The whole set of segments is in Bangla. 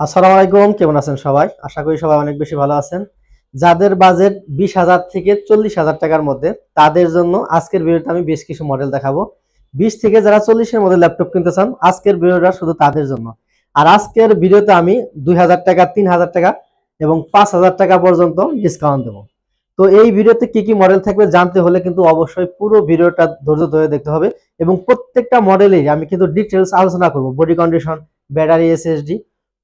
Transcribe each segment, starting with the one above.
আসসালামু আলাইকুম, কেমন আছেন সবাই? আশা করি সবাই অনেক বেশি ভালো আছেন। যাদের বাজেট 20,000 থেকে 40,000 টাকার মধ্যে তাদের জন্য আজকের ভিডিওতে আমি বেশ কিছু মডেল দেখাবো। 20 থেকে যারা 40 এর মধ্যে ল্যাপটপ কিনতে চান আজকের ভিডিওটা শুধু তাদের জন্য। আর আজকের ভিডিওতে আমি 2,000 টাকা, 3,000 টাকা এবং 5,000 টাকা পর্যন্ত ডিসকাউন্ট দেবো। তো এই ভিডিওতে কি কি মডেল থাকবে জানতে হলে কিন্তু অবশ্যই পুরো ভিডিওটা ধৈর্য ধরে দেখতে হবে এবং প্রত্যেকটা মডেলেই আমি কিন্তু ডিটেলস আলোচনা করব। বডি কন্ডিশন, ব্যাটারি, এসএসডি,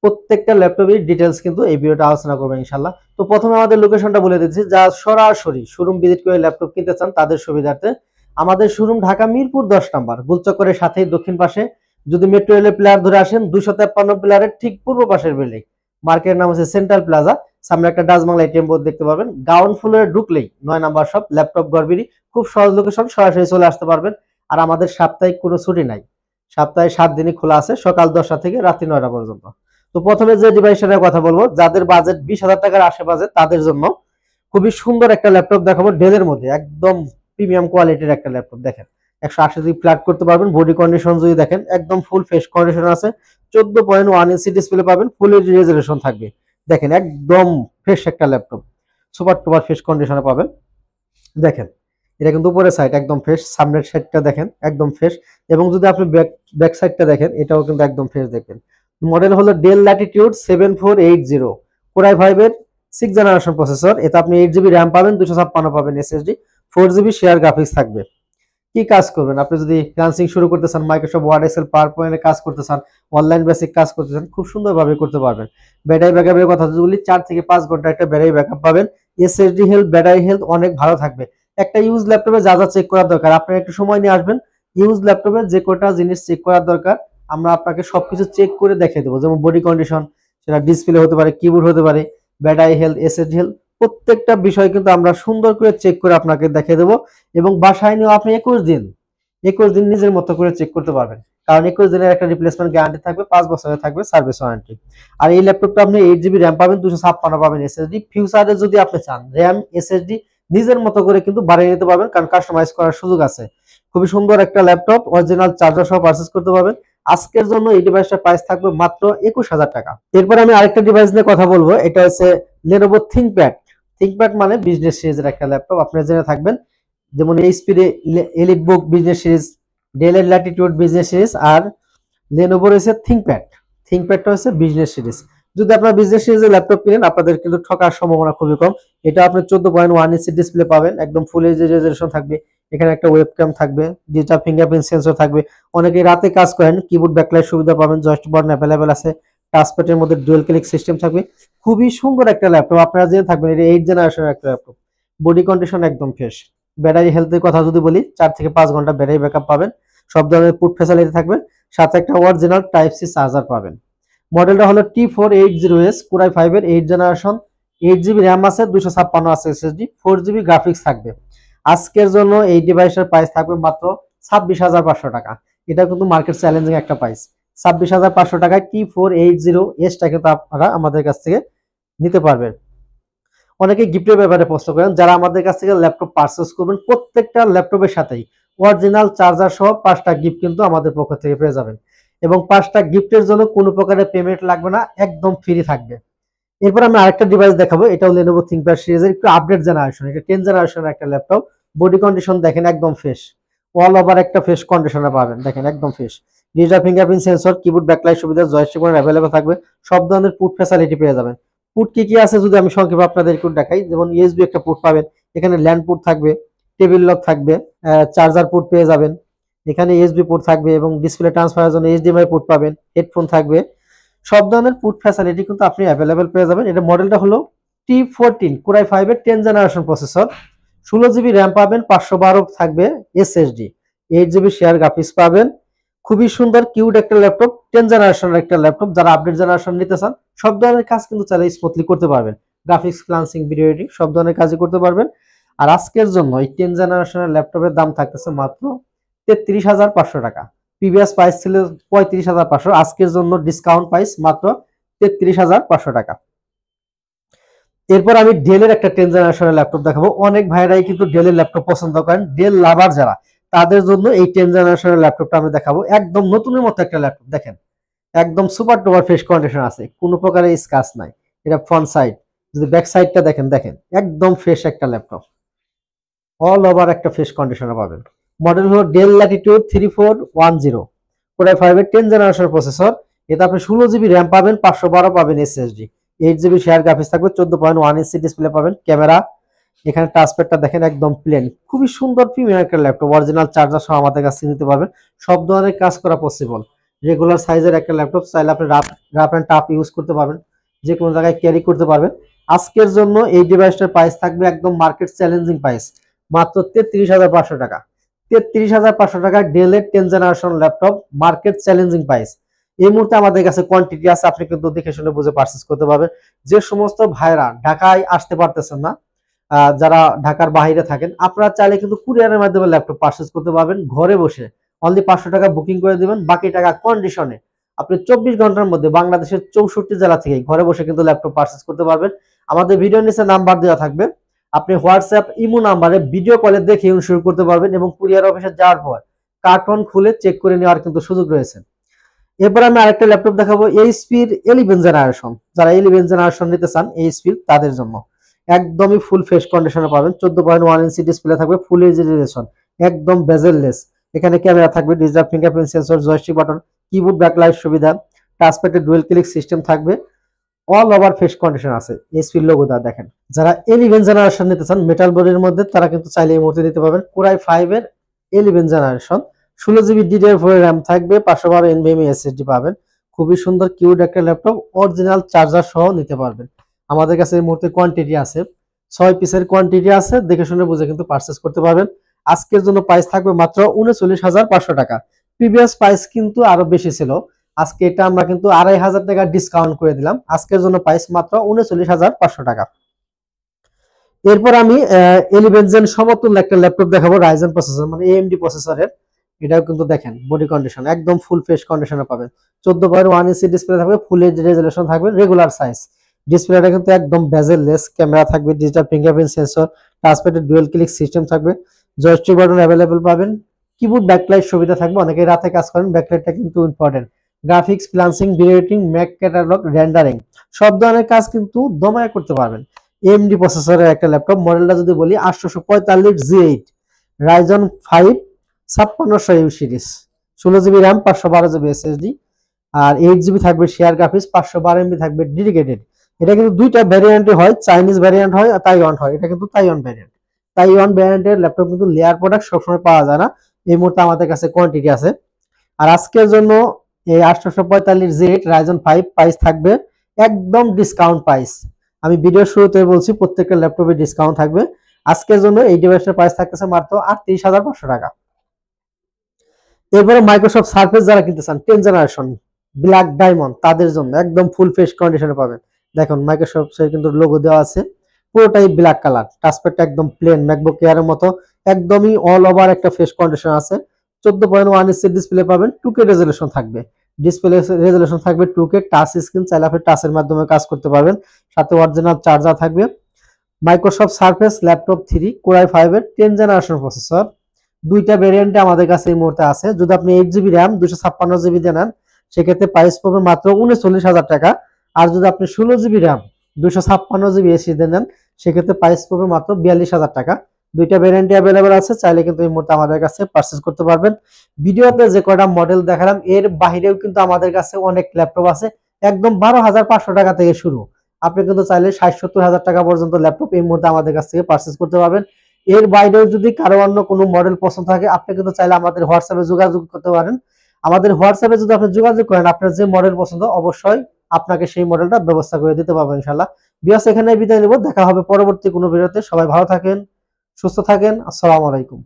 প্রত্যেকটা ল্যাপটপের ডিটেলস কিন্তু এই ভিডিওটা আলোচনা করবো ইনশাল্লাহ। তো প্রথমে আমাদের লোকেশনটা বলে দিচ্ছি, যা সরাসরি শোরুম ভিজিট করে ল্যাপটপ কিনতে চান তাদের সুবিধার্থে আমাদের শোরুম ঢাকা মিরপুর 10 নম্বর গুলচক্করের সাথেই দক্ষিণ পাশে। যদি মেট্রো রেলের প্লেয়ার ধরে আসেন 253 প্লেয়ারের ঠিক পূর্ব পাশের বিল্ডিং, মার্কেটের নাম হচ্ছে সেন্ট্রাল প্লাজা, সামনে একটা ডাচ বাংলা এটিএম বোর্ড দেখতে পাবেন। গ্রাউন্ড ফ্লোরে ঢুকলেই 9 নম্বর শপ ল্যাপটপ গড়বিড়ি, খুব সহজ লোকেশন, সরাসরি চলে আসতে পারবেন। আর আমাদের সাপ্তাহিক কোনো ছুটি নাই, সপ্তাহে 7 দিনই খোলা আছে, সকাল 10টা থেকে রাত্রি 9টা পর্যন্ত। তো প্রথমে যে ডিভাইসটার কথা বলবো, যাদের বাজেট 20,000 টাকার আশেপাশে তাদের জন্য খুবই সুন্দর একটা ল্যাপটপ দেখাবো। ডেলের মধ্যে একদম প্রিমিয়াম কোয়ালিটির একটা ল্যাপটপ। দেখেন 180 ফ্ল্যাট করতে পারবেন। বডি কন্ডিশন যদি দেখেন একদম ফুল ফ্রেশ কন্ডিশন আছে। 14.1 ইঞ্চি ডিসপ্লে পাবেন, ফুল এইচডি রেজোলিউশন থাকবে। দেখেন একদম ফ্রেশ একটা ল্যাপটপ, সুপার টুপার ফ্রেশ কন্ডিশনে পাবেন। দেখেন এটা কিন্তু উপরের সাইড একদম ফ্রেশ, সামনের সাইডটা দেখেন একদম ফ্রেশ, এবং যদি আপনি ব্যাক সাইডটা দেখেন এটাও কিন্তু একদম ফ্রেশ দেখবেন। মডেল হলো ডেল ল্যাটিটিউড 7480, কোরাই 5 এর 6 জেনারেশন প্রসেসর। এতে আপনি 8 জিবি র্যাম পাবেন, 256 পাবেন এসএসডি, 4 জিবি শেয়ার গ্রাফিক্স থাকবে। কি কাজ করবেন আপনি? যদি ফ্রিল্যান্সিং শুরু করতে চান, মাইক্রোসফট ওয়ার্ড, এক্সেল, পাওয়ার পয়েন্টে কাজ করতে চান, অনলাইন বেসিক কাজ করতে চান, খুব সুন্দরভাবে করতে পারবেন। ব্যাটারি ব্যাকআপের কথা যদি বলি, 4 থেকে 5 ঘন্টা একটা ব্যাটারি ব্যাকআপ পাবেন। এসএসডি হেলথ, ব্যাটারি হেলথ অনেক ভালো থাকবে। একটা ইউজ ল্যাপটপে যা যা চেক করার দরকার আপনার একটু সময় নিয়ে আসবেন। ইউজ ল্যাপটপে যে কটা জিনিস চেক করার দরকার আমরা আপনাকে সবকিছু চেক করে দেখিয়ে দেবো। যেমন বডি কন্ডিশন, সেটা ডিসপ্লে হতে পারে, কিবোর্ড হতে পারে, ব্যাটারি হেলথ, এসএসডি হেলথ, প্রত্যেকটা বিষয় কিন্তু আমরা সুন্দর করে চেক করে আপনাকে দেখিয়ে দেবো। এবং বাসায় নিয়েও আপনি 21 দিন নিজের মতো করে চেক করতে পারবেন, কারণ 21 দিনের একটা রিপ্লেসমেন্ট গ্যারান্টি থাকবে, 5 বছরের থাকবে সার্ভিস ওয়ারেন্টি। আর এই ল্যাপটপটা আপনি 8 জিবি র্যাম পাবেন, 256 পাবেন এসএসডি। ফিউচারে যদি আপনি চান র্যাম এসএসডি নিজের মতো করে কিন্তু বাড়িয়ে নিতে পারবেন, কারণ কাস্টমাইজ করার সুযোগ আছে। খুবই সুন্দর একটা ল্যাপটপ, অরিজিনাল চার্জার সহ পারচেজ করতে পারবেন। আজকের জন্য এই ডিভাইসটার প্রাইস থাকবে মাত্র 21,000 টাকা। এরপর আমি আরেকটা ডিভাইস নিয়ে কথা বলবো, এটা হচ্ছে লেনোভো থিংকপ্যাড। থিংকপ্যাড মানে বিজনেস সিরিজের একটা ল্যাপটপ, আপনারা জেনে থাকবেন। যেমন এইচপির এলিটবুক বিজনেস সিরিজ, ডেলের ল্যাটিটিউড বিজনেস সিরিজ, আর লেনোভোর হচ্ছে থিংকপ্যাড। থিংকপ্যাডটা হচ্ছে বিজনেস সিরিজ। যদি আপনারা বিজনেস সিরিজের ল্যাপটপ কিনেন আপনাদের কিন্তু ঠকার সম্ভাবনা খুবই কম। এটা আপনি 14.1 ইঞ্চি ডিসপ্লে পাবেন, একদম ফুল এইচডি রেজোলিউশন থাকবে। এখানে একটা ওয়েবক্যাম থাকবে, ডিজিটাল ফিঙ্গারপ্রিন্ট সেন্সর থাকবে। অনেকে রাতে কাজ করেন, কিবোর্ড ব্যাকলাইট সুবিধা পাবেন, জয়স্টিক বাটন অ্যাভেলেবেল আছে, টাচপ্যাডের মধ্যে ডুয়াল ক্লিক সিস্টেম থাকবে। খুবই সুন্দর একটা ল্যাপটপ, আপনারা জেনে থাকবেন এটা 8 জেনারেশনের একটা ল্যাপটপ। বডি কন্ডিশন একদম ফ্রেশ। ব্যাটারি হেলথের কথা যদি বলি, 4 থেকে 5 ঘন্টা ব্যাটারি ব্যাকআপ পাবেন। সব ধরনের পুট ফ্যাসিলিটি থাকবে, সাথে একটা অরিজিনাল টাইপ সি চার্জার পাবেন। মডেলটা হলো T480S, কোরাই 5 এর 8 জেনারেশন, 8 জিবি র্যাম আছে, 256 আছে এসএসডি, 4 জিবি গ্রাফিক্স থাকবে। আজকের জন্য এই ডিভাইসের প্রাইস থাকবে মাত্র 26,500 টাকা। এটা কিন্তু মার্কেট চ্যালেঞ্জিং একটা প্রাইস। 26,500 টাকায় T480S টা কিন্তু আপনারা আমাদের কাছ থেকে নিতে পারবেন। অনেকে গিফটের ব্যাপারে প্রশ্ন করেন, যারা আমাদের কাছ থেকে ল্যাপটপ পারচেজ করবেন প্রত্যেকটা ল্যাপটপের সাথেই অরিজিনাল চার্জার সহ 5টা গিফট কিন্তু আমাদের পক্ষ থেকে পেয়ে যাবেন, এবং 5টা গিফটের জন্য কোনো প্রকারের পেমেন্ট লাগবে না, একদম ফ্রি থাকবে। এরপর আমি আরেকটা ডিভাইস দেখাবো, এটাও লেনোভো থিংকপ্যাড সিরিজের একটু আপডেট জেনারেশন, এটা 10 জেনারেশনের একটা ল্যাপটপ। বডি কন্ডিশন দেখেন একদম ফ্রেশ, অল ওভার একটা ফ্রেশ কন্ডিশনে পাবেন, দেখেন একদম fresh. Digital fingerprint sensor, keyboard backlight সুবিধা, জয়স্টিক বাটন অ্যাভেলেবল থাকবে, সব ধরনের পুট ফ্যাসিলিটি পেয়ে যাবেন। পুট কি কি আছে যদি আমি সংক্ষেপে আপনাদের একটু দেখাই, যেমন ইউএসবি একটা পুট পাবেন, এখানে ল্যান্ড পুট থাকবে, টেবিল লক থাকবে, চার্জার পুট পেয়ে যাবেন, এখানে ইউএসবি পোর্ট থাকবে, এবং ডিসপ্লে ট্রান্সফারের জন্য এইচডিএমআই পোর্ট পাবেন, হেডফোন থাকবে। সব ধরনের পুট ফ্যাসিলিটি কিন্তু আপনি অ্যাভেলেবেল পেয়ে যাবেন। এটা মডেলটা হলো T14, কোরাই 5 এর 10 জেনারেশন প্রসেসর, 16 জিবি র্যাম পাবেন, 512 থাকবে এসএসডি, 8 জিবি শেয়ার গ্রাফিক্স পাবেন। খুবই সুন্দর কিউট একটা ল্যাপটপ, 10 জেনারেশনের একটা ল্যাপটপ। যারা আপডেট জেনারেশন নিতে চান সব ধরনের কাজ কিন্তু চাইলে স্মুথলি করতে পারবেন, গ্রাফিক্স, ফ্রিল্যান্সিং, ভিডিও এডিটিং সব ধরনের কাজই করতে পারবেন। আর আজকের জন্য এই 10 জেনারেশনের ল্যাপটপের দাম থাকতেছে মাত্র 33,500 টাকা। প্রিভিয়াস প্রাইস ছিল 35,500, আজকের জন্য ডিসকাউন্ট প্রাইস মাত্র 33,500 টাকা। এরপর আমি ডেলের একটা 10 জেনারেশনের ল্যাপটপ দেখাবো। অনেক ভাইরাই কিন্তু ডেলের ল্যাপটপ পছন্দ করেন, ডেল লাভার যারা, তাদের জন্য এই 10 জেনারেশনের ল্যাপটপটা আমি দেখাবো। একদম নতুনের মতো একটা ল্যাপটপ, দেখেন একদম সুপার টুপার ফ্রেশ কন্ডিশন আছে, কোনো প্রকারের স্ক্র্যাচ নাই। এটা ফ্রন্ট সাইড, যদি ব্যাক সাইডটা দেখেন, একদম ফ্রেশ একটা ল্যাপটপ, অল ওভার একটা ফ্রেশ কন্ডিশনে পাবেন। মডেল হলো ডেল ল্যাটিটিউড 3410, কোর i5 এর 10 জেনারেশন প্রসেসর। এতে আপনি 16 জিবি র্যাম পাবেন, 512 পাবেন এসএসডি, 8 জিবি শেয়ার গ্রাফিক্স থাকবে, 14.1 ইঞ্চি ডিসপ্লে পাবেন। ক্যামেরা, এখানে টাচপ্যাডটা দেখেন একদম প্লেন, খুবই সুন্দর প্রিমিয়াম একটা ল্যাপটপ। অরিজিনাল চার্জার সহ আমাদের কাছে নিতে পারবেন, সব ধরনের কাজ করা পসিবল। রেগুলার সাইজের একটা ল্যাপটপ, চাইলে আপনি রাফ অ্যান্ড টাফ ইউজ করতে পারবেন, যে কোনো জায়গায় ক্যারি করতে পারবেন। আজকের জন্য এই ডিভাইসটার প্রাইস থাকবে একদম মার্কেট চ্যালেঞ্জিং প্রাইস, মাত্র 33,500 টাকা। 33,500 টাকা ডেলের 10 generation laptop, market challenging price. এই মুহূর্তে আমাদের কাছে কোয়ান্টিটি আছে, আপনি কিন্তু দেখে শুনে বুঝে পারচেজ করতে পারবেন। যে সমস্ত ভাইরা ঢাকায় আসতে পারতেছেন না, যারা ঢাকার বাইরে থাকেন, আপনারা চাইলে কিন্তু কুরিয়ারের মাধ্যমে ল্যাপটপ পারচেজ করতে পারবেন ঘরে বসে। অনলি 500 টাকা বুকিং করে দিবেন, বাকি টাকা কন্ডিশনে আপনি 24 ঘন্টার মধ্যে বাংলাদেশের 64 জেলা থেকে ঘরে বসে কিন্তু ল্যাপটপ পারচেজ করতে পারবেন। আমাদের ভিডিও নিচে নাম্বার দেওয়া থাকবে, আপনি হোয়াটসঅ্যাপ ইমো নাম্বারে ভিডিও কলে দেখে শুরু করতে পারবেন, এবং কুরিয়ার অফিসে যাওয়ার পর কার্টন খুলে চেক করে নেওয়ার কিন্তু সুযোগ রয়েছে। এরপর আমি আরেকটা ল্যাপটপ দেখাবো, এইচপির 11 জেনারেশন। যারা 11 জেনারেশন নিতে চান এইচপির, তাদের জন্য একদমই ফুল ফ্রেশ কন্ডিশনে পাবেন। 14.1 ইঞ্চি ডিসপ্লে থাকবে, ফুল এইচডি রেজোলিউশন, একদম বেজেললেস। এখানে ক্যামেরা থাকবে, digital fingerprint sensor, joystick button, keyboard backlight সুবিধা, টাচপ্যাডে ডুয়েল ক্লিক সিস্টেম থাকবে, অল ওভার ফ্রেশ কন্ডিশন আছে। এইচপির লোগো দা দেখেন। যারা 11 জেনারেশন নিতে চান মেটাল বডির মধ্যে, তারা কিন্তু চাইলে এই মুহূর্তে নিতে পারবেন কোর i5 এর 11 জেনারেশন। 16 জিবি DDR4 র্যাম থাকবে, 512 NVMe এসএসডি পাবেন। খুবই সুন্দর কিউট একটা ল্যাপটপ, অরিজিনাল চার্জার সহ নিতে পারবেন। আমাদের কাছে এই মুহূর্তে কোয়ান্টিটি আছে, 6 পিসের কোয়ান্টিটি আছে, দেখে শুনে বুঝে কিন্তু পারচেজ করতে পারবেন। আজকের জন্য প্রাইস থাকবে মাত্র 39,500 টাকা। প্রিভিয়াস প্রাইস কিন্তু আরো বেশি ছিল, আজকে এটা আমরা কিন্তু 2,500 টাকা ডিসকাউন্ট করে দিলাম। আজকের জন্য প্রাইস মাত্র 39,500 টাকা। এরপর আমি 11 জেন সমতুল্য একটা ল্যাপটপ দেখাবো, রাইজেন প্রসেসর মানে AMD প্রসেসরের। এটাও কিন্তু দেখেন বডি কন্ডিশন একদম ফুল ফ্রেশ কন্ডিশনে পাবেন। 14.1 ইঞ্চি ডিসপ্লে থাকবে, ফুল এইচডি রেজোলিউশন থাকবে, রেগুলার সাইজ। ডিসপ্লেটা কিন্তু একদম বেজেললেস, ক্যামেরা থাকবে, ডিজিটাল ফিঙ্গারপ্রিন্ট সেন্সর, টাচপ্যাডে ডুয়াল ক্লিক সিস্টেম থাকবে, জয়স্টিক বাটন অ্যাভেলেবল পাবেন, কিবোর্ড ব্যাকলাইট সুবিধা থাকবে। অনেকে রাতে কাজ করেন, ব্যাকলাইটটা কিন্তু ইম্পর্টেন্ট। গ্রাফিক্স, ফ্লান্সিং, ভিডিও ম্যাক ক্যাটালগ, রেন্ডারিং, সব ধরনের কাজ কিন্তু দমায় করতে পারবেন। AMD প্রসেসরের একটা ল্যাপটপ, মডেলটা যদি বলি 845 G8, Ryzen 5 5600 series, 16 GB RAM, 512 GB SSD, আর 8 জিবি থাকবে শেয়ার গ্রাফিক্স, 512 MB থাকবে ডেডিকেটেড। এটা কিন্তু দুইটা ভ্যারিয়েন্টে হয়, চাইনিজ ভ্যারিয়েন্ট হয় আর তাইওয়ান হয়। এটা কিন্তু তাইওয়ান ভ্যারিয়েন্ট। তাইওয়ান ভ্যারিয়েন্টের ল্যাপটপ কিন্তু লেয়ার প্রোডাক্ট সবসময় পাওয়া যায় না, এই মুহূর্তে আমাদের কাছে কোয়ান্টিটি আছে। আর আজকের জন্য এই 845 G8 রাইজন 5 প্রাইস থাকবে একদম ডিসকাউন্ট প্রাইস। আমি ভিডিওর শুরুতে বলছি প্রত্যেকটা ল্যাপটপে ডিসকাউন্ট থাকবে। আজকের জন্য এই ডিভাইসের প্রাইস থাকতেছে মাত্র 38,500 টাকা। এরপরে মাইক্রোসফট সার্ফেস যারা কিনতে চান 10 জেনারেশন ব্ল্যাক ডায়মন্ড, তাদের জন্য একদম ফুল ফ্রেশ কন্ডিশনে পাবেন। দেখুন মাইক্রোসফটের কিন্তু লোগো দেওয়া আছে, পুরোটাই ব্ল্যাক কালার, টাচপ্যাডটা একদম প্লেন ম্যাকবুক এয়ারের মতো, একদমই অল ওভার একটা ফ্রেশ কন্ডিশন আছে। 14.1 ইঞ্চি ডিসপ্লে পাবেন, 2K রেজোলিউশন থাকবে, ডিসপ্লে রেজোলিউশন থাকবে 2K, টাচ স্ক্রিন, চাইলে আপনি টাচের মাধ্যমে কাজ করতে পারবেন, সাথে অরিজিনাল চার্জার থাকবে। Microsoft surface laptop 3 core i5 এর 10 জেনারেশন প্রসেসর, দুইটা ভেরিয়েন্টে আমাদের কাছে এই মুহূর্তে আছে। যদি আপনি 8 জিবি র্যাম 256 জিবি দিয়ে নেন, সেক্ষেত্রে প্রাইস পড়বে মাত্র 39,000 টাকা। আর যদি আপনি 16 জিবি র্যাম 256 জিবি এসএসডি দিয়ে নেন, সেক্ষেত্রে প্রাইস পড়বে মাত্র 42,000 টাকা। দুইটা ভেরিয়েন্টে অ্যাভেলেবল আছে, চাইলে কিন্তু এই মুহূর্তে আমাদের কাছে পারচেজ করতে পারবেন। ভিডিওতে যে কয়টা মডেল দেখালাম, এর বাইরেও কিন্তু আমাদের কাছে অনেক ল্যাপটপ আছে, একদম 12,500 টাকা থেকে শুরু। আপনি কিন্তু চাইলে 60-70 হাজার টাকা পর্যন্ত ল্যাপটপ এই মুহূর্তে আমাদের কাছ থেকে পারচেজ করতে পারবেন। এর বাইরেও যদি কারো অন্য কোনো মডেল পছন্দ থাকে, আপনি কিন্তু চাইলে আমাদের হোয়াটসঅ্যাপে যোগাযোগ করতে পারেন। আমাদের হোয়াটসঅ্যাপে যদি আপনি যোগাযোগ করেন, আপনার যে মডেল পছন্দ, অবশ্যই আপনাকে সেই মডেলটা ব্যবস্থা করে দিতে পারবো ইনশাআল্লাহ। ভিউয়ার্স, এখানে বিদায় নেব, দেখা হবে পরবর্তী কোনো ভিডিওতে। সবাই ভালো থাকেন, সুস্থ থাকেন, আসসালামু আলাইকুম।